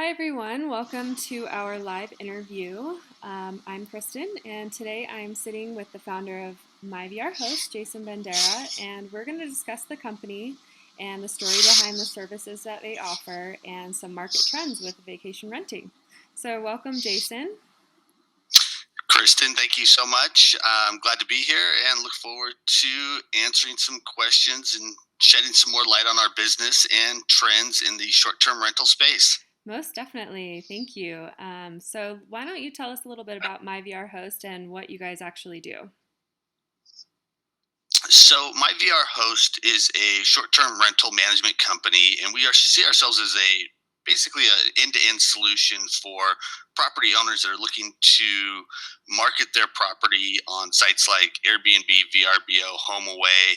Hi, everyone. Welcome to our live interview. I'm Kristen, and today I'm sitting with the founder of MyVRHost, Jason Bandarra, and we're going to discuss the company and the story behind the services that they offer and some market trends with vacation renting. So, welcome, Jason. Kristen, thank you so much. I'm glad to be here and look forward to answering some questions and shedding some more light on our business and trends in the short term rental space. Most definitely. Thank you. So, why don't you tell us a little bit about MyVRHost and what you guys actually do? So, MyVRHost is a short term rental management company, and see ourselves as basically an end to end solution for property owners that are looking to market their property on sites like Airbnb, VRBO, HomeAway,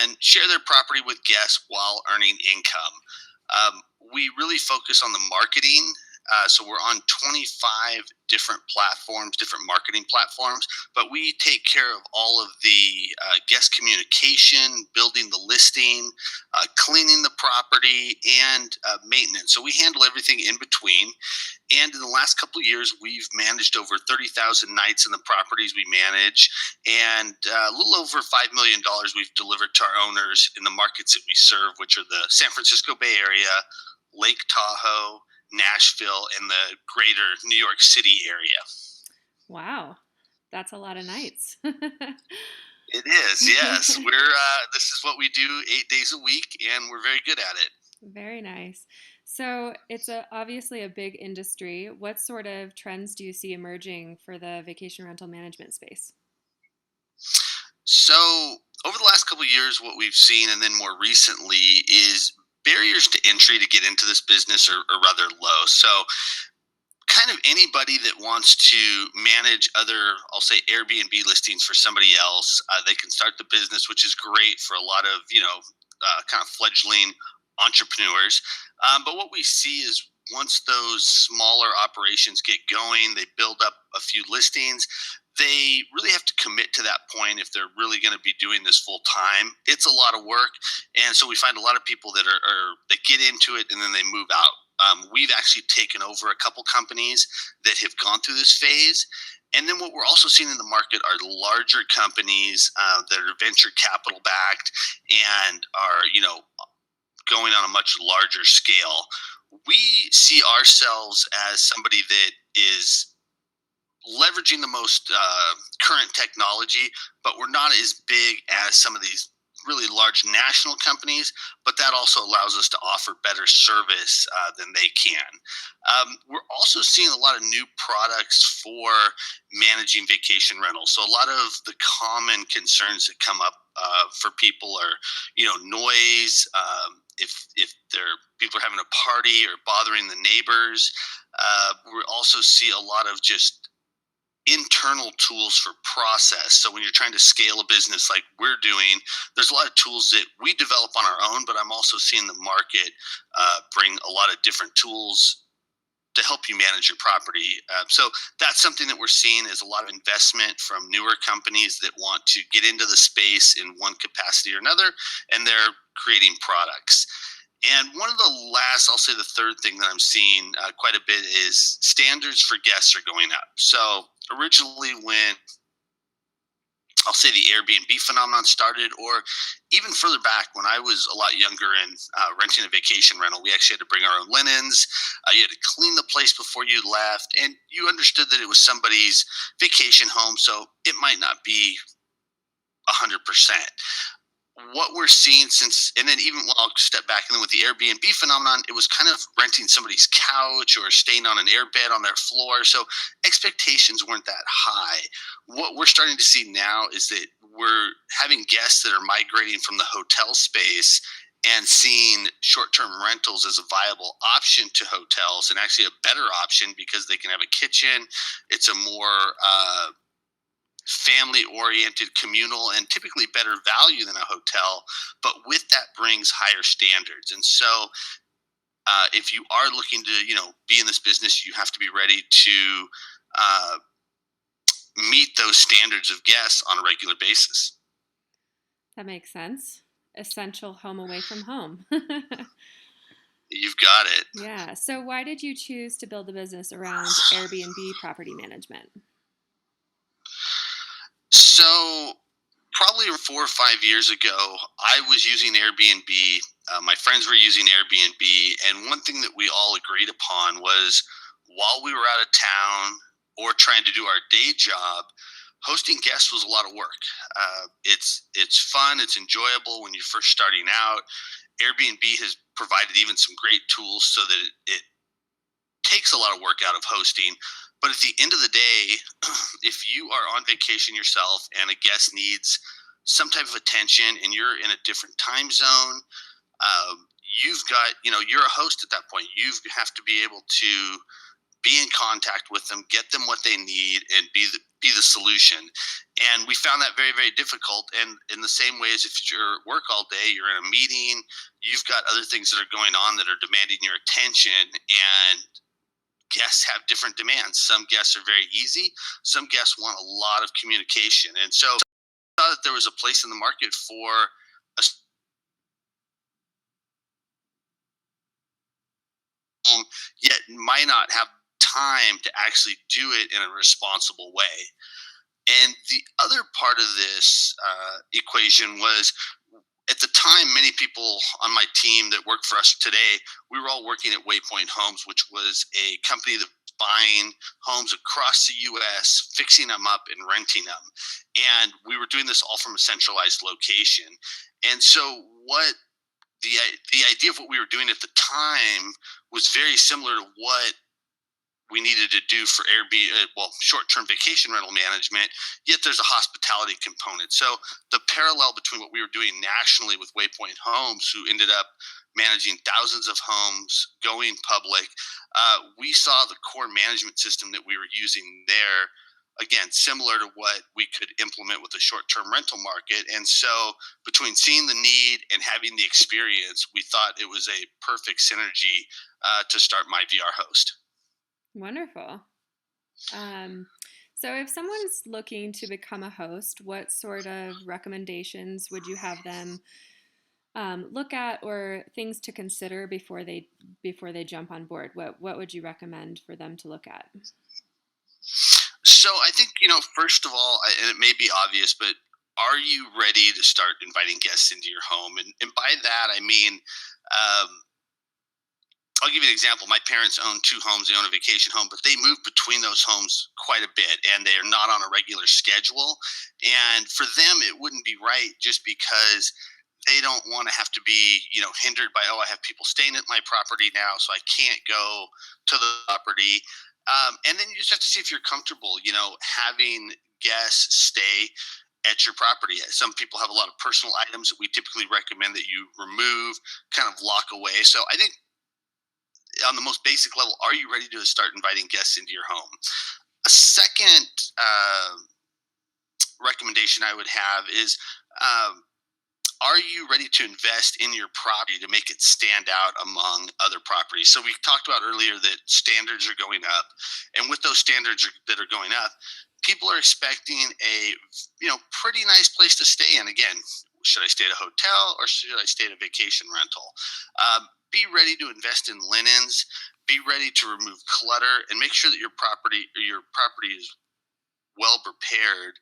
and share their property with guests while earning income. We really focus on the marketing. So we're on 25 different platforms, different marketing platforms, but we take care of all of the guest communication, building the listing, cleaning the property, and maintenance. So we handle everything in between. And in the last couple of years, we've managed over 30,000 nights in the properties we manage, and a little over $5 million we've delivered to our owners in the markets that we serve, which are the San Francisco Bay Area, Lake Tahoe, Nashville, and the greater New York City area. Wow, that's a lot of nights. It is, yes. We're this is what we do 8 days a week, and we're very good at it. Very nice. So it's obviously a big industry. What sort of trends do you see emerging for the vacation rental management space? So over the last couple of years, what we've seen, and then more recently, is barriers to entry to get into this business are rather low. So kind of anybody that wants to manage other, I'll say, Airbnb listings for somebody else, they can start the business, which is great for a lot of kind of fledgling entrepreneurs. But what we see is once those smaller operations get going, they build up a few listings. They really have to commit to that point if they're really going to be doing this full time. It's a lot of work, and so we find a lot of people that that get into it and then they move out. We've actually taken over a couple companies that have gone through this phase. And then what we're also seeing in the market are larger companies that are venture capital backed and are, going on a much larger scale. We see ourselves as somebody that is leveraging the most current technology, but we're not as big as some of these really large national companies, but that also allows us to offer better service than they can. We're also seeing a lot of new products for managing vacation rentals. So a lot of the common concerns that come up for people are, noise. If people are having a party or bothering the neighbors, we also see a lot of just internal tools for process. So when you're trying to scale a business like we're doing, there's a lot of tools that we develop on our own, but I'm also seeing the market bring a lot of different tools to help you manage your property. So that's something that we're seeing is a lot of investment from newer companies that want to get into the space in one capacity or another, and they're creating products. And one of the last, I'll say the third thing that I'm seeing quite a bit is standards for guests are going up. So originally, when I'll say the Airbnb phenomenon started, or even further back when I was a lot younger and renting a vacation rental, we actually had to bring our own linens. You had to clean the place before you left, and you understood that it was somebody's vacation home, so it might not be 100%. What we're seeing since, and then even I'll step back, and then with the Airbnb phenomenon, it was kind of renting somebody's couch or staying on an airbed on their floor. So expectations weren't that high. What we're starting to see now is that we're having guests that are migrating from the hotel space and seeing short-term rentals as a viable option to hotels, and actually a better option because they can have a kitchen. It's a more family oriented, communal, and typically better value than a hotel. But with that brings higher standards. And so if you are looking to, be in this business, you have to be ready to uh, meet those standards of guests on a regular basis. That makes sense. Essential home away from home. You've got it. Yeah. So, why did you choose to build a business around Airbnb property management? So probably 4 or 5 years ago, I was using Airbnb. My friends were using Airbnb, and one thing that we all agreed upon was while we were out of town or trying to do our day job, hosting guests was a lot of work. It's fun, it's enjoyable when you're first starting out. Airbnb has provided even some great tools so that it takes a lot of work out of hosting. But at the end of the day, if you are on vacation yourself and a guest needs some type of attention and you're in a different time zone, you've got, you're a host at that point. You have to be able to be in contact with them, get them what they need, and be the solution. And we found that very, very difficult. And in the same way as if you're at work all day, you're in a meeting, you've got other things that are going on that are demanding your attention, and guests have different demands. Some guests are very easy. Some guests want a lot of communication. And so I thought that there was a place in the market for a home, yet might not have time to actually do it in a responsible way. And the other part of this equation was at the time, many people on my team that work for us today, we were all working at Waypoint Homes, which was a company that was buying homes across the U.S., fixing them up and renting them. And we were doing this all from a centralized location. And so, what the idea of what we were doing at the time was very similar to what we needed to do for Airbnb, short-term vacation rental management. Yet there's a hospitality component. So the parallel between what we were doing nationally with Waypoint Homes, who ended up managing thousands of homes, going public, we saw the core management system that we were using there. Again, similar to what we could implement with the short-term rental market. And so, between seeing the need and having the experience, we thought it was a perfect synergy to start MyVRHost. Wonderful. Um, so, if someone's looking to become a host, what sort of recommendations would you have them look at, or things to consider before they jump on board? What would you recommend for them to look at? So I think, first of all, and it may be obvious, but are you ready to start inviting guests into your home? And by that, I mean, um, I'll give you an example. My parents own two homes. They own a vacation home, but they move between those homes quite a bit, and they are not on a regular schedule. And for them, it wouldn't be right just because they don't want to have to be, hindered by, oh, I have people staying at my property now, so I can't go to the property. And then you just have to see if you're comfortable, having guests stay at your property. Some people have a lot of personal items that we typically recommend that you remove, kind of lock away. So I think on the most basic level, are you ready to start inviting guests into your home? A second recommendation I would have is um, are you ready to invest in your property to make it stand out among other properties? So we talked about earlier that standards are going up, and with those that are going up, people are expecting a pretty nice place to stay in. Again, should I stay at a hotel or should I stay at a vacation rental? Be ready to invest in linens. Be ready to remove clutter and make sure that your property is well prepared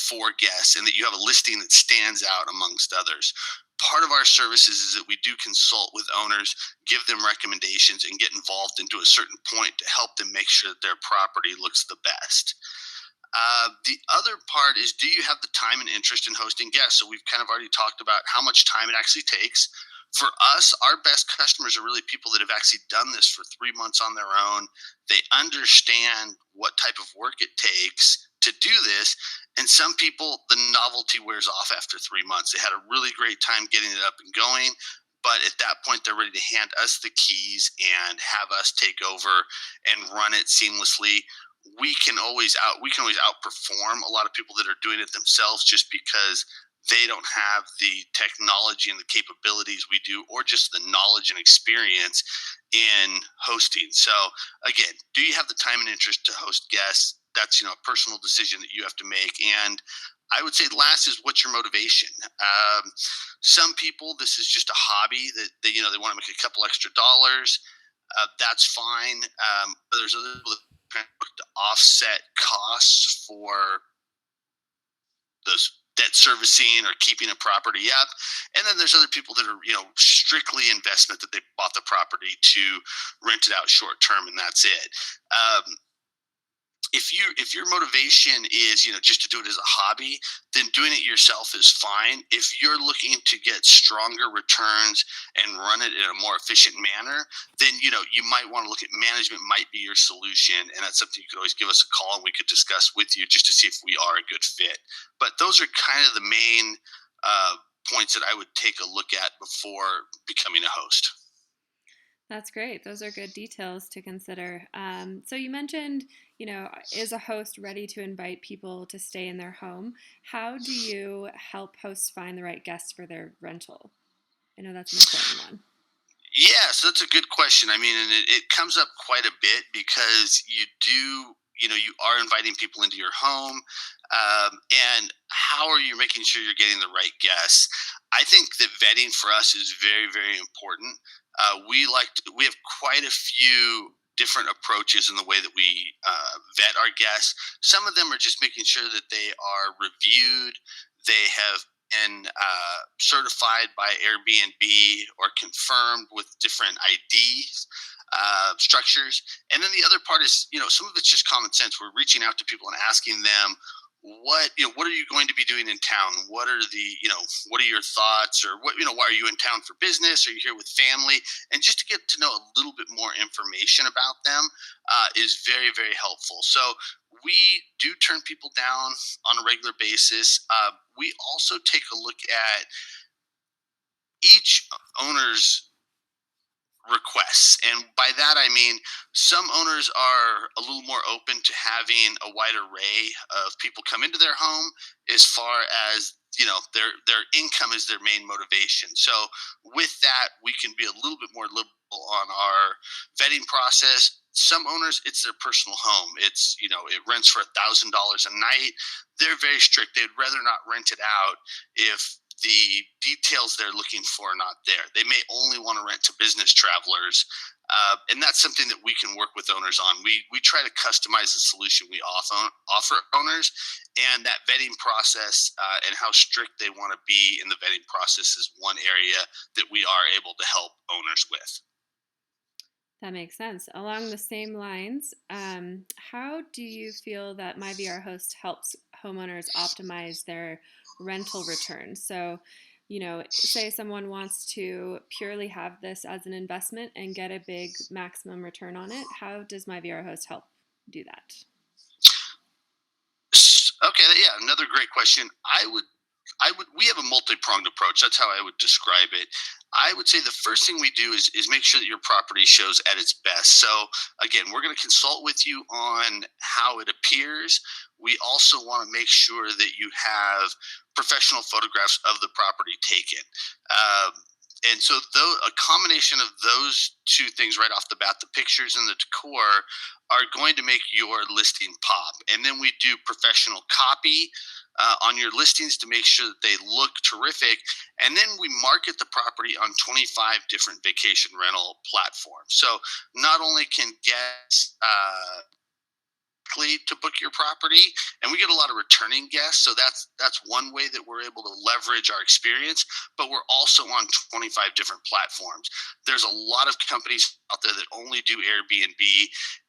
for guests and that you have a listing that stands out amongst others. Part of our services is that we do consult with owners, give them recommendations, and get involved into a certain point to help them make sure that their property looks the best. The other part is, do you have the time and interest in hosting guests? So we've kind of already talked about how much time it actually takes. For us, our best customers are really people that have actually done this for 3 months on their own. They understand what type of work it takes to do this. And some people, the novelty wears off after 3 months. They had a really great time getting it up and going. But at that point, they're ready to hand us the keys and have us take over and run it seamlessly. We can always outperform a lot of people that are doing it themselves just because they don't have the technology and the capabilities we do, or just the knowledge and experience in hosting. So again, do you have the time and interest to host guests? that's a personal decision that you have to make. And I would say last is what's your motivation. Some people, this is just a hobby that they want to make a couple extra dollars. That's fine. There's other people that kind of look to offset costs for those debt servicing or keeping a property up. And then there's other people that are, strictly investment, that they bought the property to rent it out short term, and that's it. If your motivation is just to do it as a hobby, then doing it yourself is fine. If you're looking to get stronger returns and run it in a more efficient manner, then you might want to look at management. Might be your solution, and that's something you could always give us a call and we could discuss with you just to see if we are a good fit. But those are kind of the main points that I would take a look at before becoming a host. That's great. Those are good details to consider. So you mentioned, is a host ready to invite people to stay in their home? How do you help hosts find the right guests for their rental? I know that's an important one. Yeah, so that's a good question. I mean, and it comes up quite a bit because you are inviting people into your home. And how are you making sure you're getting the right guests? I think that vetting for us is very, very important. We have quite a few different approaches in the way that we vet our guests. Some of them are just making sure that they are reviewed, they have been certified by Airbnb or confirmed with different IDs structures. And then the other part is, some of it's just common sense. We're reaching out to people and asking them, what are you going to be doing in town? What are what are your thoughts? Or why are you in town for business? Are you here with family? And just to get to know a little bit more information about them is very, very helpful. So we do turn people down on a regular basis. We also take a look at each owner's requests. And by that, I mean, some owners are a little more open to having a wide array of people come into their home, as far as their income is their main motivation. So with that, we can be a little bit more liberal on our vetting process. Some owners, it's their personal home. It rents for $1,000 a night. They're very strict. They'd rather not rent it out if the details they're looking for are not there. They may only want to rent to business travelers, and that's something that we can work with owners on. We try to customize the solution we offer owners, and that vetting process and how strict they want to be in the vetting process is one area that we are able to help owners with. That makes sense. Along the same lines, how do you feel that MyVRHost helps homeowners optimize their rental returns? So, say someone wants to purely have this as an investment and get a big maximum return on it. How does MyVRHost help do that? Okay, yeah, another great question. We have a multi-pronged approach. That's how I would describe it. I would say the first thing we do is make sure that your property shows at its best. So again, we're going to consult with you on how it appears. We also want to make sure that you have professional photographs of the property taken. And so a combination of those two things right off the bat, the pictures and the decor, are going to make your listing pop. And then we do professional copy on your listings to make sure that they look terrific. And then we market the property on 25 different vacation rental platforms. So not only can guests to book your property, and we get a lot of returning guests, so that's one way that we're able to leverage our experience, but we're also on 25 different platforms. There's a lot of companies out there that only do Airbnb,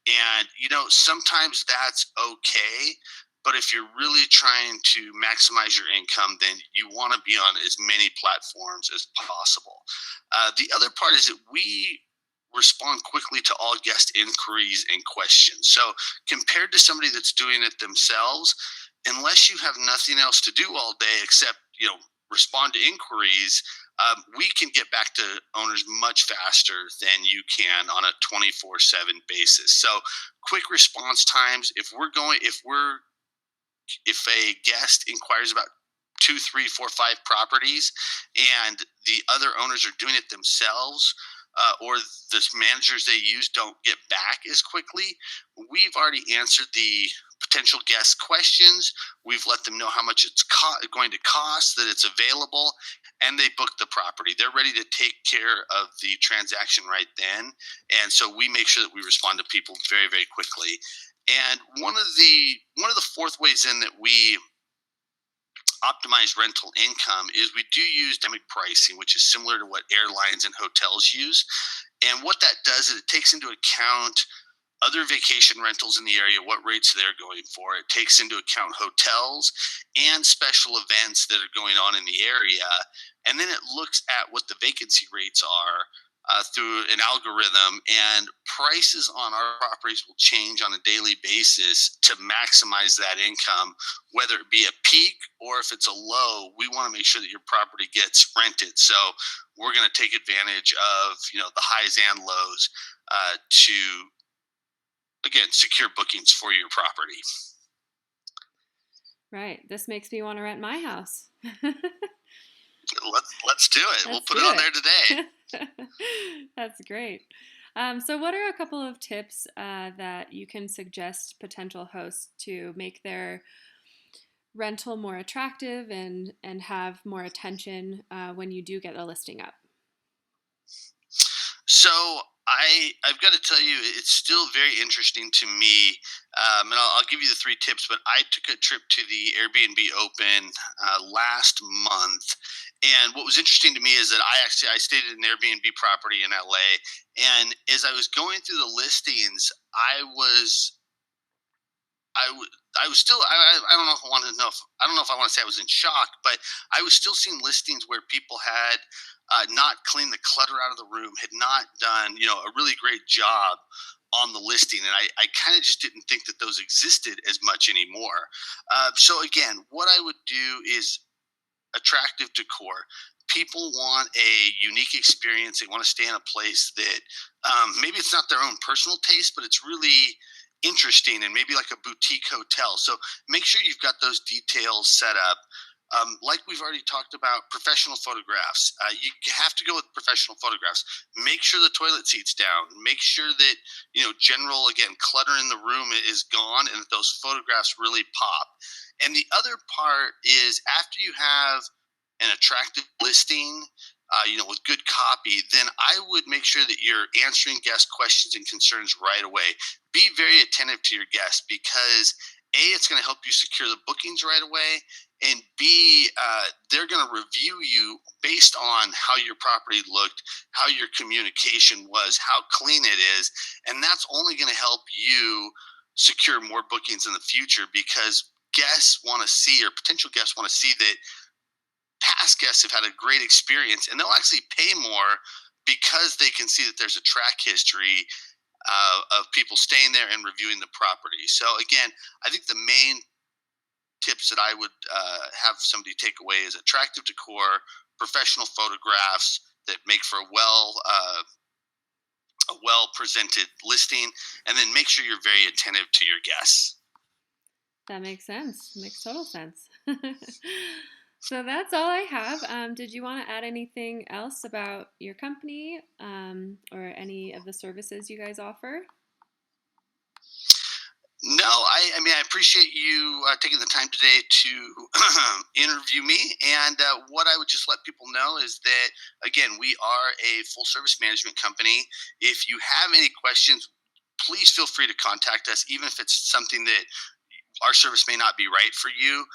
and sometimes that's okay, but if you're really trying to maximize your income, then you want to be on as many platforms as possible. The other part is that we respond quickly to all guest inquiries and questions. So compared to somebody that's doing it themselves, unless you have nothing else to do all day except respond to inquiries, we can get back to owners much faster than you can on a 24/7 basis. So quick response times. If a guest inquires about 2, 3, 4, 5 properties, and the other owners are doing it themselves, or the managers they use don't get back as quickly, we've already answered the potential guest questions. We've let them know how much it's going to cost, that it's available, and they book the property. They're ready to take care of the transaction right then. And so we make sure that we respond to people very, very quickly. And one of the fourth ways in that we optimize rental income is we do use dynamic pricing, which is similar to what airlines and hotels use. And what that does is it takes into account other vacation rentals in the area, what rates they're going for. It takes into account hotels and special events that are going on in the area. And then it looks at what the vacancy rates are through an algorithm, and prices on our properties will change on a daily basis to maximize that income, whether it be a peak or if it's a low. We want to make sure that your property gets rented. So we're going to take advantage of the highs and lows to again secure bookings for your property. Right. This makes me want to rent my house. Let's do it. We'll put it on there today. That's great. So what are a couple of tips that you can suggest potential hosts to make their rental more attractive and have more attention when you do get a listing up? So I've got to tell you, it's still very interesting to me, and I'll give you the three tips. But I took a trip to the Airbnb Open last month, and what was interesting to me is that I stayed at an Airbnb property in LA, and as I was going through the listings, I was still I don't know if I want to know if I don't know if I want to say I was in shock, but I was still seeing listings where people had not cleaned the clutter out of the room, had not done a really great job on the listing, and I kind of just didn't think that those existed as much anymore. So again, what I would do is attractive decor. People want a unique experience. They want to stay in a place that maybe it's not their own personal taste, but it's really interesting and maybe like a boutique hotel. So make sure you've got those details set up. Like we've already talked about, professional photographs. You have to go with professional photographs. Make sure the toilet seat's down. Make sure that general clutter in the room is gone, and that those photographs really pop. And the other part is after you have an attractive listing, with good copy, then I would make sure that you're answering guest questions and concerns right away. Be very attentive to your guests, because A, it's going to help you secure the bookings right away, and B, they're going to review you based on how your property looked, how your communication was, how clean it is, and that's only going to help you secure more bookings in the future, because guests want to see, or potential guests want to see, that past guests have had a great experience, and they'll actually pay more because they can see that there's a track history of people staying there and reviewing the property. So again, I think the main tips that I would have somebody take away is attractive decor, professional photographs that make for a well presented listing, and then make sure you're very attentive to your guests. That makes sense. Makes total sense. So that's all I have. Did you want to add anything else about your company or any of the services you guys offer? No, I mean, I appreciate you taking the time today to interview me. And what I would just let people know is that, again, we are a full service management company. If you have any questions, please feel free to contact us, even if it's something that our service may not be right for you.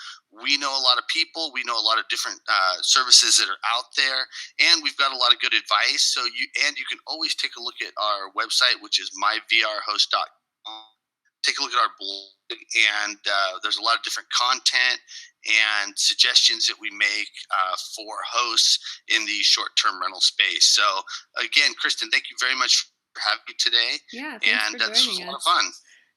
We know a lot of people. We know a lot of different services that are out there, and we've got a lot of good advice. So you can always take a look at our website, which is MyVRHost.com. Take a look at our blog, and there's a lot of different content and suggestions that we make for hosts in the short-term rental space. So again, Kristen, thank you very much for having me today. Yeah, thanks for this was joining a lot us. of fun.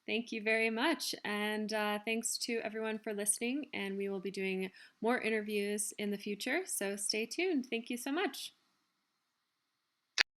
Thank you very much. And thanks to everyone for listening. And we will be doing more interviews in the future. So stay tuned. Thank you so much.